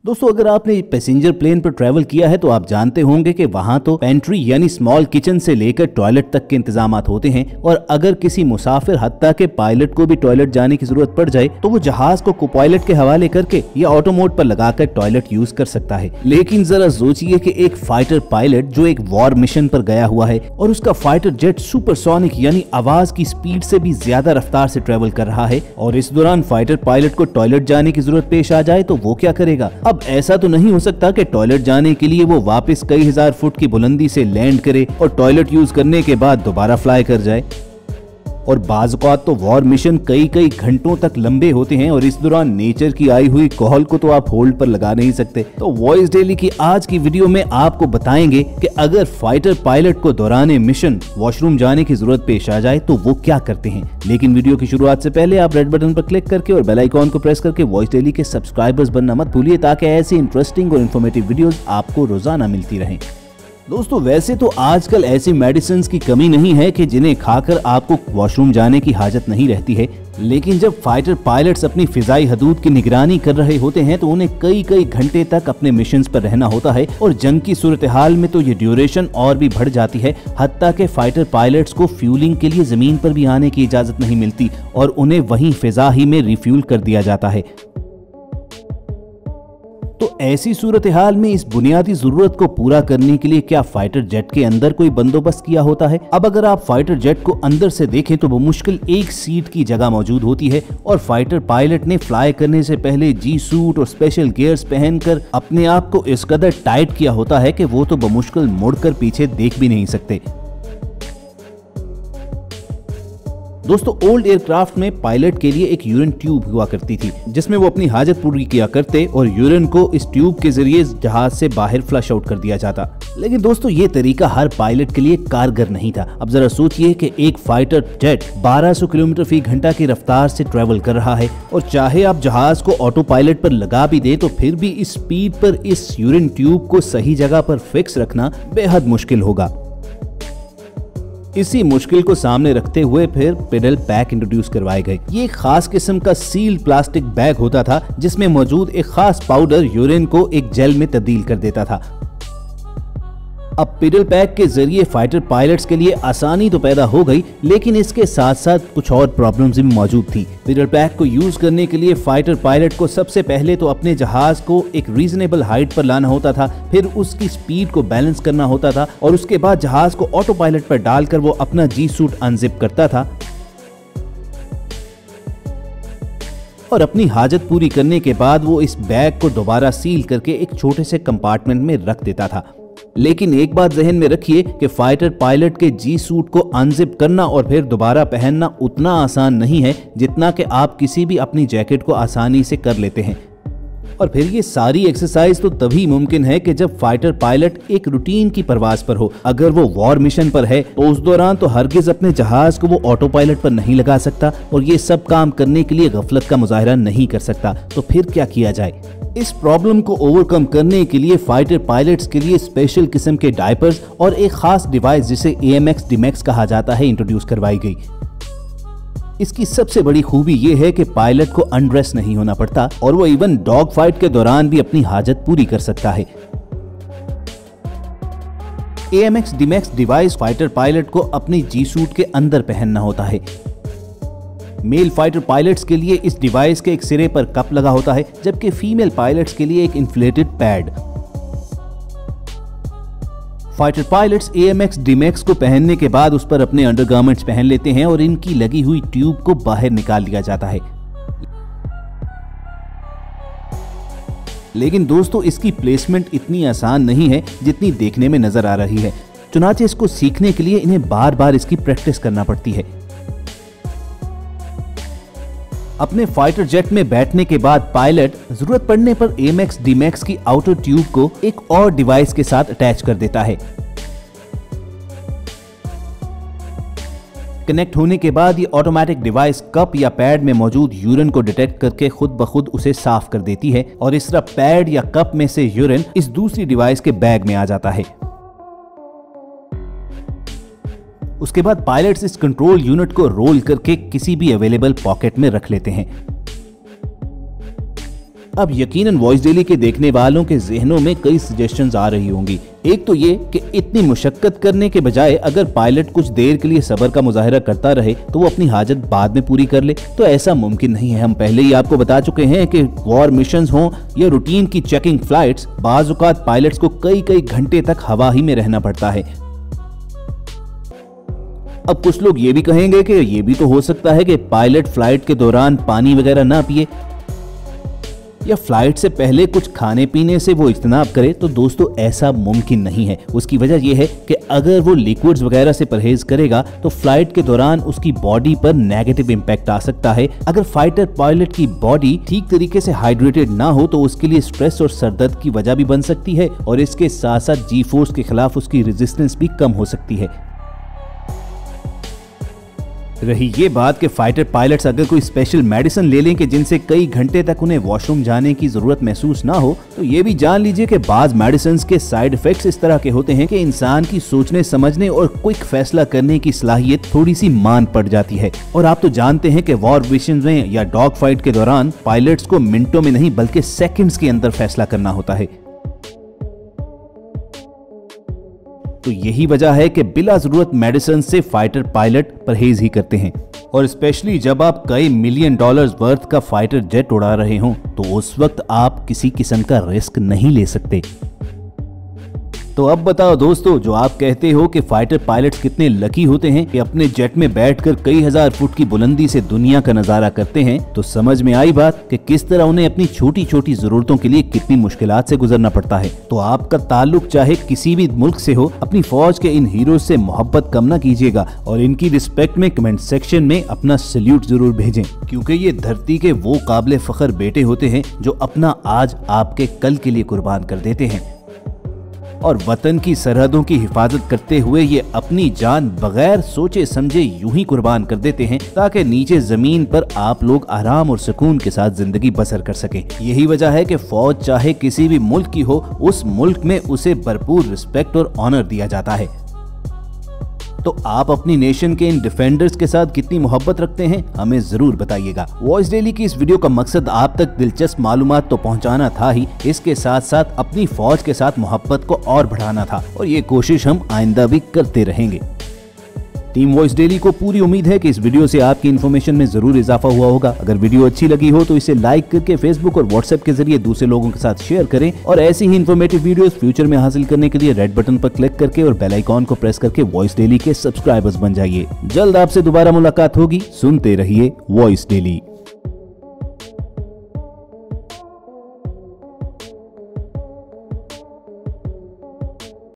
दोस्तों, अगर आपने पैसेंजर प्लेन पर ट्रैवल किया है तो आप जानते होंगे कि वहां तो पेंट्री यानी स्मॉल किचन से लेकर टॉयलेट तक के इंतजामात होते हैं और अगर किसी मुसाफिर हत्ता के पायलट को भी टॉयलेट जाने की जरूरत पड़ जाए तो वो जहाज को कोपायलट के हवाले करके या ऑटो मोड पर लगाकर टॉयलेट यूज कर सकता है। लेकिन जरा सोचिए कि एक फाइटर पायलट जो एक वॉर मिशन पर गया हुआ है और उसका फाइटर जेट सुपरसोनिक यानी आवाज की स्पीड से भी ज्यादा रफ्तार से ट्रेवल कर रहा है और इस दौरान फाइटर पायलट को टॉयलेट जाने की जरूरत पेश आ जाए तो वो क्या करेगा। अब ऐसा तो नहीं हो सकता कि टॉयलेट जाने के लिए वो वापस कई हजार फुट की बुलंदी से लैंड करे और टॉयलेट यूज करने के बाद दोबारा फ्लाई कर जाए। और बाज़ औक़ात तो वॉर मिशन कई घंटों तक लंबे होते हैं और इस दौरान नेचर की आई हुई कॉल को तो आप होल्ड पर लगा नहीं सकते। तो वॉइस डेली की आज की वीडियो में आपको बताएंगे कि अगर फाइटर पायलट को दौरान मिशन वॉशरूम जाने की जरूरत पेश आ जाए तो वो क्या करते हैं। लेकिन वीडियो की शुरुआत से पहले आप रेड बटन पर क्लिक करके और बेल आइकॉन को प्रेस करके वॉइस डेली के सब्सक्राइबर्स बनना मत भूलिए ताकि ऐसी इंटरेस्टिंग और इन्फॉर्मेटिव वीडियोस आपको रोजाना मिलती रहें। दोस्तों, वैसे तो आजकल ऐसी मेडिसिन की कमी नहीं है कि जिन्हें खाकर आपको वॉशरूम जाने की हाजत नहीं रहती है, लेकिन जब फाइटर पायलट्स अपनी फिजाई हदूद की निगरानी कर रहे होते हैं तो उन्हें कई घंटे तक अपने मिशंस पर रहना होता है और जंग की सूरत हाल में तो ये ड्यूरेशन और भी बढ़ जाती है। हत्ता के फाइटर पायलट्स को फ्यूलिंग के लिए जमीन पर भी आने की इजाजत नहीं मिलती और उन्हें वहीं फिजा ही में रिफ्यूल कर दिया जाता है। तो ऐसी सूरत हाल में इस बुनियादी जरूरत को पूरा करने के लिए क्या फाइटर जेट के अंदर कोई बंदोबस्त किया होता है। अब अगर आप फाइटर जेट को अंदर से देखें तो मुश्किल एक सीट की जगह मौजूद होती है और फाइटर पायलट ने फ्लाई करने से पहले जी सूट और स्पेशल गियर्स पहनकर अपने आप को इस कदर टाइट किया होता है कि वो तो बमुश्किल मुड़कर पीछे देख भी नहीं सकते। दोस्तों, ओल्ड एयरक्राफ्ट में पायलट के लिए एक यूरिन ट्यूब हुआ करती थी जिसमें वो अपनी हाजत पूरी किया करते और यूरिन को इस ट्यूब के जरिए जहाज से बाहर फ्लश आउट कर दिया जाता। लेकिन दोस्तों, ये तरीका हर पायलट के लिए कारगर नहीं था। अब जरा सोचिए कि एक फाइटर जेट 1200 किलोमीटर फी घंटा की रफ्तार से ट्रेवल कर रहा है और चाहे आप जहाज को ऑटो पायलट पर लगा भी दे तो फिर भी इस स्पीड पर इस यूरिन ट्यूब को सही जगह पर फिक्स रखना बेहद मुश्किल होगा। इसी मुश्किल को सामने रखते हुए फिर पेडल पैक इंट्रोड्यूस करवाए गए। ये एक खास किस्म का सील्ड प्लास्टिक बैग होता था जिसमें मौजूद एक खास पाउडर यूरिन को एक जेल में तब्दील कर देता था। अब पेडल पैक के जरिए फाइटर पायलट्स के लिए आसानी तो पैदा हो गई, लेकिन इसके साथ साथ कुछ और प्रॉब्लम्स भी मौजूद थी। पेडल पैक को यूज करने के लिए फाइटर पायलट को सबसे पहले तो अपने जहाज को एक रीजनेबल हाइट पर लाना होता था, फिर उसकी स्पीड को बैलेंस करना होता था और उसके बाद जहाज को ऑटो पायलट पर डालकर वो अपना जी सूट अनजिप करता था और अपनी हाजत पूरी करने के बाद वो इस बैग को दोबारा सील करके एक छोटे से कंपार्टमेंट में रख देता था। लेकिन एक बात जहन में रखिए कि फाइटर पायलट के जी सूट को अनजिप करना और फिर दोबारा पहनना उतना आसान नहीं है जितना कि आप किसी भी अपनी जैकेट को आसानी से कर लेते हैं। और फिर ये सारी एक्सरसाइज तो तभी मुमकिन है कि जब फाइटर पायलट एक रूटीन की परवाज पर हो। अगर वो वॉर मिशन पर है तो उस दौरान तो हरगिज अपने जहाज को वो ऑटो पायलट पर नहीं लगा सकता और ये सब काम करने के लिए गफलत का मुजाहरा नहीं कर सकता। तो फिर क्या किया जाए। इस प्रॉब्लम को ओवरकम करने के लिए फाइटर पायलट्स के लिए स्पेशल किस्म के डायपर्स और एक खास डिवाइस जिसे AMX DMX कहा जाता है इंट्रोड्यूस करवाई गई। इसकी सबसे बड़ी खूबी यह है कि पायलट को अनड्रेस नहीं होना पड़ता और वो इवन डॉग फाइट के दौरान भी अपनी हाजत पूरी कर सकता है। AMX DMX device fighter pilot को अपनी जी सूट के अंदर पहनना होता है। मेल फाइटर पायलट्स के लिए इस डिवाइस के एक सिरे पर कप लगा होता है जबकि फीमेल पायलट्स के लिए एक inflated pad. Fighter pilots AMX DMX को पहनने के बाद उस पर अपने अंडरगारमेंट्स पहन लेते हैं और इनकी लगी हुई ट्यूब को बाहर निकाल लिया जाता है। लेकिन दोस्तों, इसकी प्लेसमेंट इतनी आसान नहीं है जितनी देखने में नजर आ रही है। चुनांचे इसको सीखने के लिए इन्हें बार बार इसकी प्रैक्टिस करना पड़ती है। अपने फाइटर जेट में बैठने के बाद पायलट जरूरत पड़ने पर AMX DMX की आउटर ट्यूब को एक और डिवाइस के साथ अटैच कर देता है। कनेक्ट होने के बाद ये ऑटोमेटिक डिवाइस कप या पैड में मौजूद यूरिन को डिटेक्ट करके खुद ब खुद उसे साफ कर देती है और इस तरह पैड या कप में से यूरिन इस दूसरी डिवाइस के बैग में आ जाता है। उसके बाद पायलट्स इस कंट्रोल यूनिट को रोल करके किसी भी अवेलेबल पॉकेट में रख लेते हैं। अब यकीनन वॉइस डेली के देखने वालों के जहनों में कई सजेशंस आ रही होंगी। एक तो ये कि इतनी मुशक्कत करने के बजाय अगर पायलट कुछ देर के लिए सब्र का मुजाहिरा करता रहे तो वो अपनी हाजत बाद में पूरी कर ले, तो ऐसा मुमकिन नहीं है। हम पहले ही आपको बता चुके हैं कि वॉर मिशंस हों या रूटीन की चेकिंग फ्लाइट्स, बाज़ औक़ात पायलट्स को कई कई घंटे तक हवा ही में रहना पड़ता है। अब कुछ लोग ये भी कहेंगे कि ये भी तो हो सकता है कि पायलट फ्लाइट के दौरान पानी वगैरह ना पिए या फ्लाइट से पहले कुछ खाने पीने से वो इज्तनाब करे। तो दोस्तों ऐसा मुमकिन नहीं है। उसकी वजह यह है कि अगर वो लिक्विड्स वगैरह से परहेज करेगा तो फ्लाइट के दौरान उसकी बॉडी पर नेगेटिव इम्पैक्ट आ सकता है। अगर फाइटर पायलट की बॉडी ठीक तरीके से हाइड्रेटेड ना हो तो उसके लिए स्ट्रेस और सरदर्द की वजह भी बन सकती है और इसके साथ साथ जी फोर्स के खिलाफ उसकी रेजिस्टेंस भी कम हो सकती है। रही ये बात कि फाइटर पायलट्स अगर कोई स्पेशल मेडिसिन ले लें कि जिनसे कई घंटे तक उन्हें वॉशरूम जाने की जरूरत महसूस ना हो, तो ये भी जान लीजिए कि बाज मेडिसिन के साइड इफेक्ट्स इस तरह के होते हैं कि इंसान की सोचने समझने और क्विक फैसला करने की सलाहियत थोड़ी सी मान पड़ जाती है। और आप तो जानते हैं कि वॉर मिशंस में या डॉग फाइट के दौरान पायलट्स को मिनटों में नहीं बल्कि सेकंड्स के अंदर फैसला करना होता है। तो यही वजह है कि बिला जरूरत मेडिसिन से फाइटर पायलट परहेज ही करते हैं। और स्पेशली जब आप कई $मिलियन वर्थ का फाइटर जेट उड़ा रहे हों तो उस वक्त आप किसी किस्म का रिस्क नहीं ले सकते। तो अब बताओ दोस्तों, जो आप कहते हो कि फाइटर पायलट्स कितने लकी होते हैं कि अपने जेट में बैठकर कई हजार फुट की बुलंदी से दुनिया का नजारा करते हैं, तो समझ में आई बात कि किस तरह उन्हें अपनी छोटी छोटी जरूरतों के लिए कितनी मुश्किलात से गुजरना पड़ता है। तो आपका ताल्लुक चाहे किसी भी मुल्क से हो, अपनी फौज के इन हीरोज से मोहब्बत कम ना कीजिएगा और इनकी रिस्पेक्ट में कमेंट सेक्शन में अपना सैल्यूट जरूर भेजें, क्योंकि ये धरती के वो काबिल फख्र बेटे होते हैं जो अपना आज आपके कल के लिए कुर्बान कर देते हैं। और वतन की सरहदों की हिफाजत करते हुए ये अपनी जान बगैर सोचे समझे यूं ही कुर्बान कर देते हैं ताकि नीचे जमीन पर आप लोग आराम और सुकून के साथ जिंदगी बसर कर सकें। यही वजह है कि फौज चाहे किसी भी मुल्क की हो, उस मुल्क में उसे भरपूर रिस्पेक्ट और ऑनर दिया जाता है। तो आप अपनी नेशन के इन डिफेंडर्स के साथ कितनी मोहब्बत रखते हैं, हमें जरूर बताइएगा। वॉइस डेली की इस वीडियो का मकसद आप तक दिलचस्प मालूमात तो पहुंचाना था ही, इसके साथ साथ अपनी फौज के साथ मोहब्बत को और बढ़ाना था और ये कोशिश हम आइंदा भी करते रहेंगे। टीम वॉइस डेली को पूरी उम्मीद है कि इस वीडियो से आपकी इन्फॉर्मेशन में जरूर इजाफा हुआ होगा। अगर वीडियो अच्छी लगी हो तो इसे लाइक करके फेसबुक और व्हाट्सएप के जरिए दूसरे लोगों के साथ शेयर करें और ऐसी ही इन्फॉर्मेटिव वीडियोस फ्यूचर में हासिल करने के लिए रेड बटन पर क्लिक करके और बेल आइकॉन को प्रेस करके वॉइस डेली के सब्सक्राइबर्स बन जाइए। जल्द आपसे दोबारा मुलाकात होगी। सुनते रहिए वॉइस डेली।